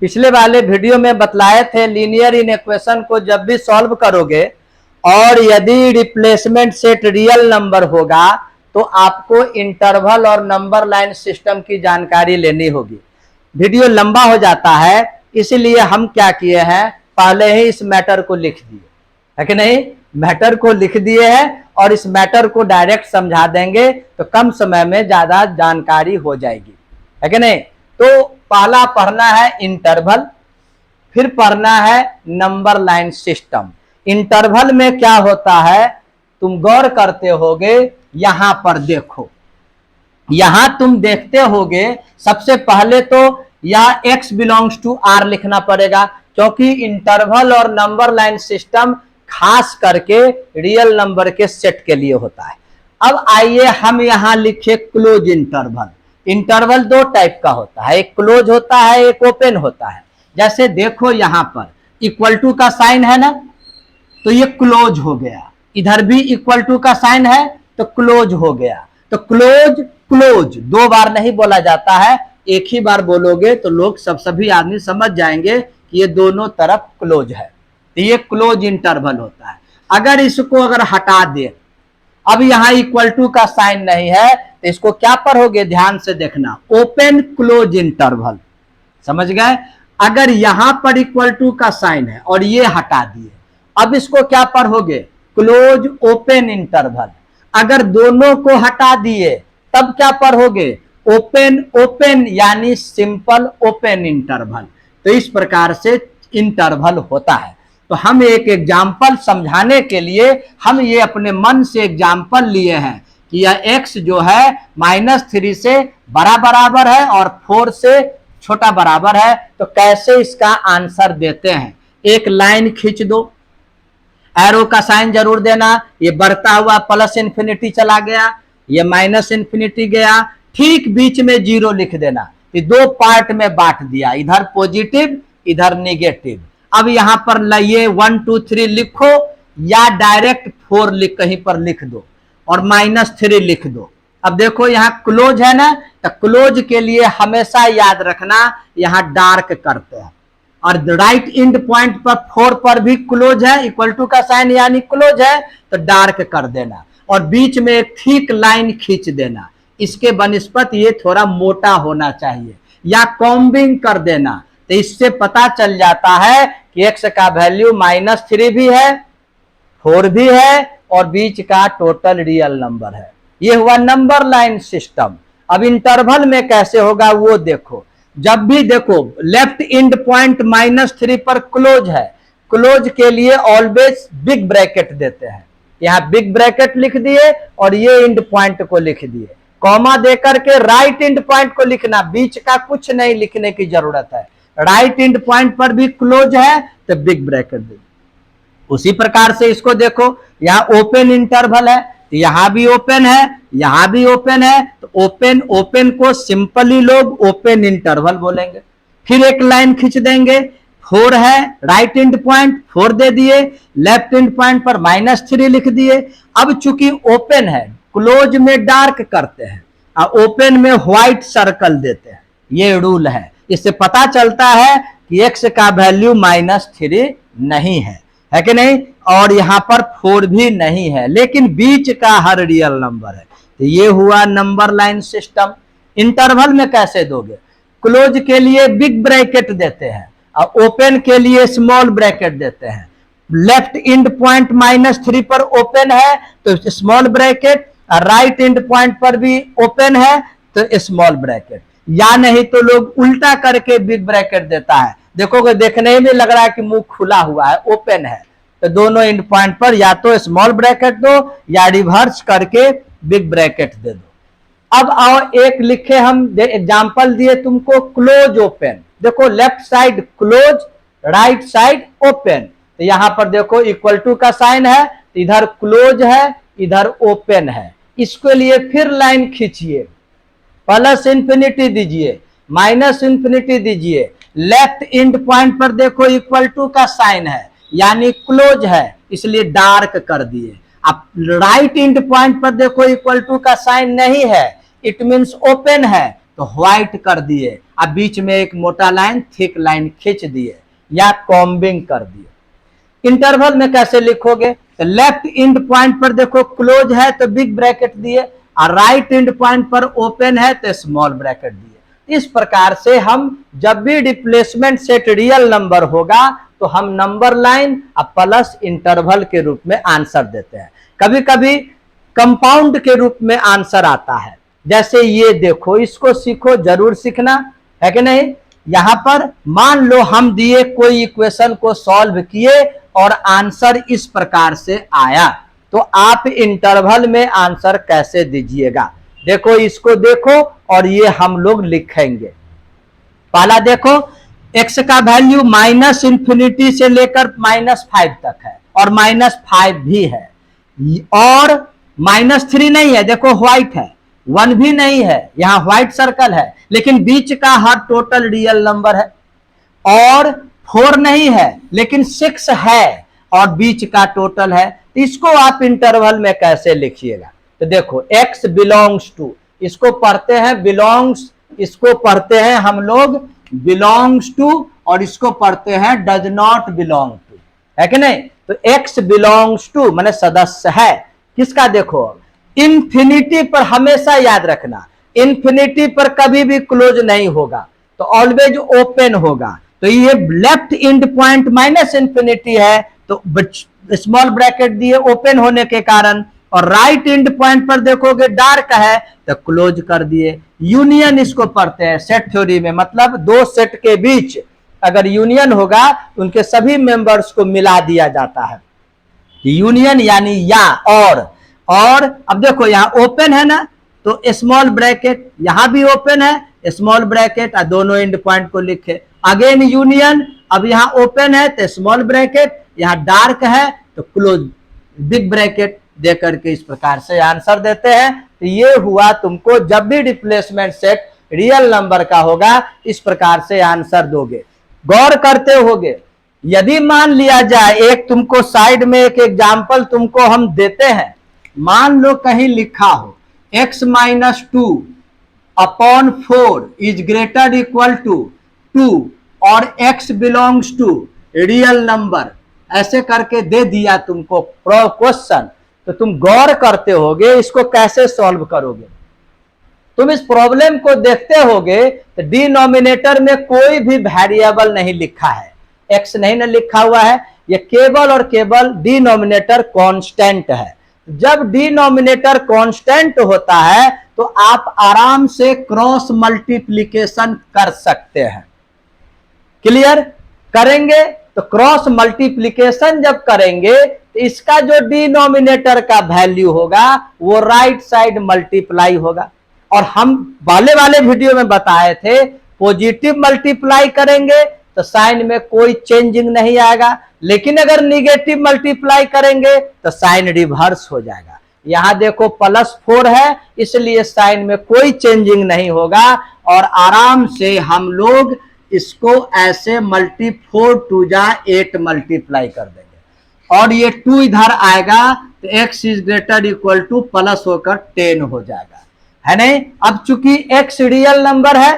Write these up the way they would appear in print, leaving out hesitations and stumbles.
पिछले वाले वीडियो में बतलाए थे लीनियर इक्वेशन को जब भी सॉल्व करोगे और यदि रिप्लेसमेंट सेट रियल नंबर होगा तो आपको इंटरवल और नंबर लाइन सिस्टम की जानकारी लेनी होगी। वीडियो लंबा हो जाता है, इसलिए हम क्या किए हैं, पहले ही इस मैटर को लिख दिए है कि नहीं, मैटर को लिख दिए हैं और इस मैटर को डायरेक्ट समझा देंगे तो कम समय में ज्यादा जानकारी हो जाएगी, है कि नहीं। तो पहला पढ़ना है इंटरवल, फिर पढ़ना है नंबर लाइन सिस्टम। इंटरवल में क्या होता है तुम गौर करते होगे, यहां पर देखो, यहां तुम देखते होगे सबसे पहले तो यह x बिलोंग्स टू r लिखना पड़ेगा, क्योंकि इंटरवल और नंबर लाइन सिस्टम खास करके रियल नंबर के सेट के लिए होता है। अब आइए हम यहां लिखे क्लोज इंटरवल। इंटरवल दो टाइप का होता है, एक क्लोज होता है, एक ओपन होता है। जैसे देखो यहां पर इक्वल टू का साइन है ना, तो ये क्लोज हो गया, इधर भी इक्वल टू का साइन है तो क्लोज हो गया। तो क्लोज क्लोज दो बार नहीं बोला जाता है, एक ही बार बोलोगे तो लोग सभी आदमी समझ जाएंगे कि ये दोनों तरफ क्लोज है, तो ये क्लोज इंटरवल होता है। अगर इसको हटा दे, अब यहां इक्वल टू का साइन नहीं है तो इसको क्या पढ़ोगे, ध्यान से देखना, ओपन क्लोज इंटरवल, समझ गए। अगर यहां पर इक्वल टू का साइन है और ये हटा दिए, अब इसको क्या पढ़ोगे, क्लोज ओपन इंटरवल। अगर दोनों को हटा दिए तब क्या पढ़ोगे, ओपन ओपन यानी सिंपल ओपन इंटरवल। तो इस प्रकार से इंटरवल होता है। तो हम एक एग्जाम्पल समझाने के लिए हम ये अपने मन से एग्जाम्पल लिए हैं कि यह x जो है -3 से बड़ा बराबर है और 4 से छोटा बराबर है, तो कैसे इसका आंसर देते हैं। एक लाइन खींच दो, एरो का साइन जरूर देना, ये बढ़ता हुआ प्लस इन्फिनिटी चला गया, ये माइनस इन्फिनिटी गया, ठीक बीच में 0 लिख देना। ये दो पार्ट में बांट दिया, इधर पॉजिटिव इधर निगेटिव। अब यहां पर ये 1 2 3 लिखो या डायरेक्ट 4 कहीं पर लिख दो और -3 लिख दो। अब देखो यहाँ क्लोज है ना, तो क्लोज के लिए हमेशा याद रखना यहाँ डार्क करते हैं, और राइट एंड पॉइंट पर 4 पर भी क्लोज है, इक्वल टू का साइन यानी क्लोज है, तो डार्क कर देना और बीच में एक थिक लाइन खींच देना। इसके बनस्पत ये थोड़ा मोटा होना चाहिए, या कॉम्बिंग कर देना, तो इससे पता चल जाता है कि x का वैल्यू -3 भी है, 4 भी है और बीच का टोटल रियल नंबर है। ये हुआ नंबर लाइन सिस्टम। अब इंटरवल में कैसे होगा वो देखो, जब भी देखो लेफ्ट एंड पॉइंट -3 पर क्लोज है, क्लोज के लिए ऑलवेज बिग ब्रैकेट देते हैं, यहाँ बिग ब्रैकेट लिख दिए और ये एंड पॉइंट को लिख दिए, कॉमा देकर के राइट एंड पॉइंट को लिखना, बीच का कुछ नहीं लिखने की जरूरत है। राइट एंड पॉइंट पर भी क्लोज है तो बिग ब्रैकेट दे। उसी प्रकार से इसको देखो, यहाँ ओपन इंटरवल है, यहां भी ओपन है, यहां भी ओपन है, तो ओपन ओपन को सिंपली लोग ओपन इंटरवल बोलेंगे। फिर एक लाइन खींच देंगे, 4 है, राइट एंड पॉइंट 4 दे दिए, लेफ्ट एंड पॉइंट पर -3 लिख दिए। अब चूंकि ओपन है, क्लोज में डार्क करते हैं और ओपन में व्हाइट सर्कल देते हैं, ये रूल है। इससे पता चलता है कि x का वैल्यू -3 नहीं है कि नहीं, और यहां पर 4 भी नहीं है, लेकिन बीच का हर रियल नंबर है। तो ये हुआ नंबर लाइन सिस्टम। इंटरवल में कैसे दोगे, क्लोज के लिए बिग ब्रैकेट देते हैं और ओपन के लिए स्मॉल ब्रैकेट देते हैं। लेफ्ट एंड पॉइंट -3 पर ओपन है तो स्मॉल ब्रैकेट, और राइट एंड पॉइंट पर भी ओपन है तो स्मॉल ब्रैकेट, या नहीं तो लोग उल्टा करके बिग ब्रैकेट देता है। देखोगे देखने में लग रहा है कि मुंह खुला हुआ है, ओपन है, तो दोनों एंड पॉइंट पर या तो स्मॉल ब्रैकेट दो या रिवर्स करके बिग ब्रैकेट दे दो। अब आओ एक लिखे, हम एग्जांपल दिए तुमको क्लोज ओपन। देखो left side close, right side open, तो यहां पर देखो इक्वल टू का साइन है, इधर क्लोज है इधर ओपन है। इसके लिए फिर लाइन खींचिए, प्लस इन्फिनिटी दीजिए, माइनस इन्फिनिटी दीजिए, लेफ्ट एंड पॉइंट पर देखो इक्वल टू का साइन है यानी क्लोज है, इसलिए डार्क कर दिए। अब राइट एंड पॉइंट पर देखो इक्वल टू का साइन नहीं है, इट मींस ओपन है, तो व्हाइट कर दिए, अब बीच में एक मोटा लाइन थिक लाइन खींच दिए या कॉम्बिंग कर दिए। इंटरवल में कैसे लिखोगे, तो लेफ्ट इंड पॉइंट पर देखो क्लोज है तो बिग ब्रैकेट दिए, और राइट इंड पॉइंट पर ओपन है तो स्मॉल ब्रैकेट दिए। इस प्रकार से हम जब भी रिप्लेसमेंट सेट रियल नंबर होगा तो हम नंबर लाइन और प्लस इंटरवल के रूप में आंसर देते हैं। कभी कभी कंपाउंड के रूप में आंसर आता है, जैसे ये देखो, इसको सीखो, जरूर सीखना है कि नहीं। यहां पर मान लो हम दिए कोई इक्वेशन को सॉल्व किए और आंसर इस प्रकार से आया, तो आप इंटरवल में आंसर कैसे दीजिएगा, देखो इसको देखो और ये हम लोग लिखेंगे। पहला देखो, x का वैल्यू -इंफिनिटी से लेकर -5 तक है और -5 भी है, और -3 नहीं है, देखो व्हाइट है, 1 भी नहीं है, यहां व्हाइट सर्कल है, लेकिन बीच का हर टोटल रियल नंबर है, और 4 नहीं है लेकिन 6 है और बीच का टोटल है। इसको आप इंटरवल में कैसे लिखिएगा, तो देखो x बिलोंग्स टू, इसको पढ़ते हैं बिलोंग्स, इसको पढ़ते हैं हम लोग बिलोंग्स टू, और इसको पढ़ते हैं डज नॉट बिलोंग टू, है कि नहीं। तो x बिलोंग्स टू माने सदस्य है किसका, देखो इंफिनिटी पर हमेशा याद रखना, इंफिनिटी पर कभी भी क्लोज नहीं होगा, तो ऑलवेज ओपन होगा। तो ये लेफ्ट इंड पॉइंट -इंफिनिटी है तो स्मॉल ब्रैकेट दिए ओपन होने के कारण, और राइट इंड पॉइंट पर देखोगे डार्क है तो क्लोज कर दिए। यूनियन इसको पढ़ते हैं सेट थ्योरी में, मतलब दो सेट के बीच अगर यूनियन होगा तो उनके सभी मेंबर्स को मिला दिया जाता है, यूनियन यानी या और अब देखो यहां ओपन है ना, तो स्मॉल ब्रैकेट, यहां भी ओपन है स्मॉल ब्रैकेट, और दोनों एंड पॉइंट को लिखे। अगेन यूनियन, अब यहां ओपन है तो स्मॉल ब्रैकेट, यहां डार्क है तो क्लोज बिग ब्रैकेट दे करके इस प्रकार से आंसर देते हैं। तो ये हुआ, तुमको जब भी रिप्लेसमेंट सेट रियल नंबर का होगा इस प्रकार से आंसर दोगे। गौर करते होगे, यदि मान लिया जाए, एक तुमको साइड में एक एग्जाम्पल तुमको हम देते हैं, मान लो कहीं लिखा हो x - 2/4 is greater equal to 2 और x belongs to real number, ऐसे करके दे दिया तुमको क्वेश्चन, तो तुम गौर करते होगे इसको कैसे सॉल्व करोगे। तुम इस प्रॉब्लम को देखते होगे तो डिनोमिनेटर में कोई भी वेरिएबल नहीं लिखा है, x नहीं ना लिखा हुआ है, ये केवल और केवल डिनोमिनेटर कांस्टेंट है। जब डिनोमिनेटर कांस्टेंट होता है तो आप आराम से क्रॉस मल्टीप्लिकेशन कर सकते हैं। क्लियर करेंगे, तो क्रॉस मल्टीप्लिकेशन जब करेंगे तो इसका जो डिनोमिनेटर का वैल्यू होगा वो राइट साइड मल्टीप्लाई होगा। और हम वाले वीडियो में बताए थे, पॉजिटिव मल्टीप्लाई करेंगे तो साइन में कोई चेंजिंग नहीं आएगा, लेकिन अगर निगेटिव मल्टीप्लाई करेंगे तो साइन रिवर्स हो जाएगा। यहां देखो +4 है, इसलिए साइन में कोई चेंजिंग नहीं होगा, और आराम से हम लोग इसको ऐसे 4 2 जा 8 मल्टीप्लाई कर देंगे, और ये 2 इधर आएगा तो x is greater equal two plus होकर 10 हो जाएगा, है नहीं। अब चूंकि x रियल नंबर है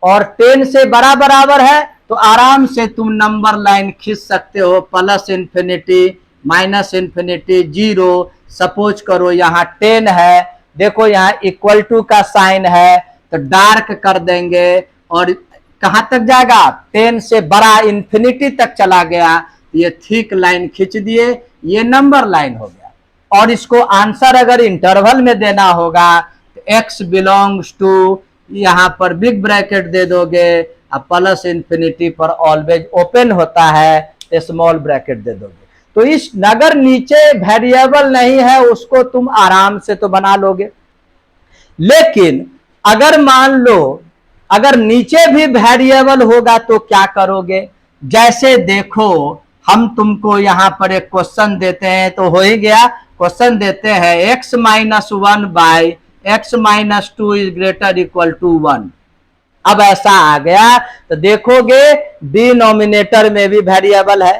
और 10 से बड़ा बराबर है तो आराम से तुम नंबर लाइन खींच सकते हो, +इंफिनिटी -इंफिनिटी 0। सपोज करो यहाँ 10 है, देखो यहाँ इक्वल टू का साइन है तो डार्क कर देंगे, और कहां तक जाएगा, 10 से बड़ा इंफिनिटी तक चला गया, ये थिक लाइन खींच दिए, ये नंबर लाइन हो गया। और इसको आंसर अगर इंटरवल में देना होगा तो x बिलोंग्स टू, यहां पर बिग ब्रैकेट दे दोगे, अब +इंफिनिटी पर ऑलवेज ओपन होता है, स्मॉल ब्रैकेट दे दोगे। तो इस अगर नीचे वेरिएबल नहीं है उसको तुम आराम से तो बना लोगे, लेकिन अगर मान लो अगर नीचे भी वेरिएबल होगा तो क्या करोगे। जैसे देखो हम तुमको यहां पर एक क्वेश्चन देते हैं, तो हो ही गया, क्वेश्चन देते हैं x - 1 / x - 2 is greater equal to 1। अब ऐसा आ गया तो देखोगे डिनोमिनेटर में भी वेरिएबल है,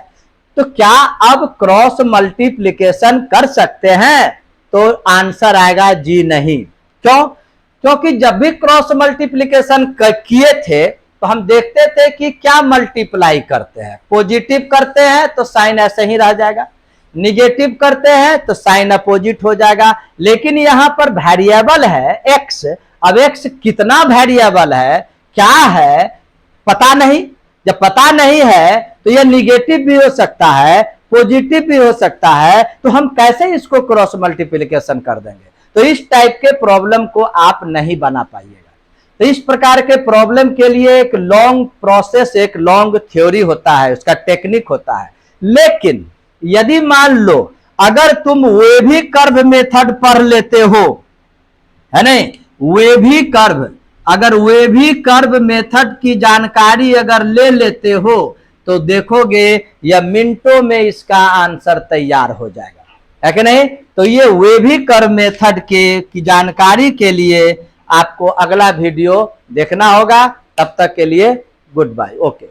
तो क्या अब क्रॉस मल्टीप्लिकेशन कर सकते हैं, तो आंसर आएगा जी नहीं। क्यों, क्योंकि जब भी क्रॉस मल्टीप्लीकेशन किए थे तो हम देखते थे कि क्या मल्टीप्लाई करते हैं, पॉजिटिव करते हैं तो साइन ऐसे ही रह जाएगा, निगेटिव करते हैं तो साइन अपोजिट हो जाएगा। लेकिन यहां पर वेरिएबल है एक्स, अब एक्स कितना वेरिएबल है, क्या है, पता नहीं। जब पता नहीं है तो यह निगेटिव भी हो सकता है, पॉजिटिव भी हो सकता है, तो हम कैसे इसको क्रॉस मल्टीप्लिकेशन कर देंगे। तो इस टाइप के प्रॉब्लम को आप नहीं बना पाइएगा। तो इस प्रकार के प्रॉब्लम के लिए एक लॉन्ग प्रोसेस, एक लॉन्ग थ्योरी होता है, उसका टेक्निक होता है। लेकिन यदि मान लो अगर तुम वेवी कर्व मेथड पढ़ लेते हो, है नहीं, वेवी कर्व, अगर वेवी कर्व मेथड की जानकारी अगर ले लेते हो तो देखोगे यह मिनटों में इसका आंसर तैयार हो जाएगा, है कि नहीं। तो ये वेवी कर्व मेथड की जानकारी के लिए आपको अगला वीडियो देखना होगा। तब तक के लिए गुड बाय, ओके।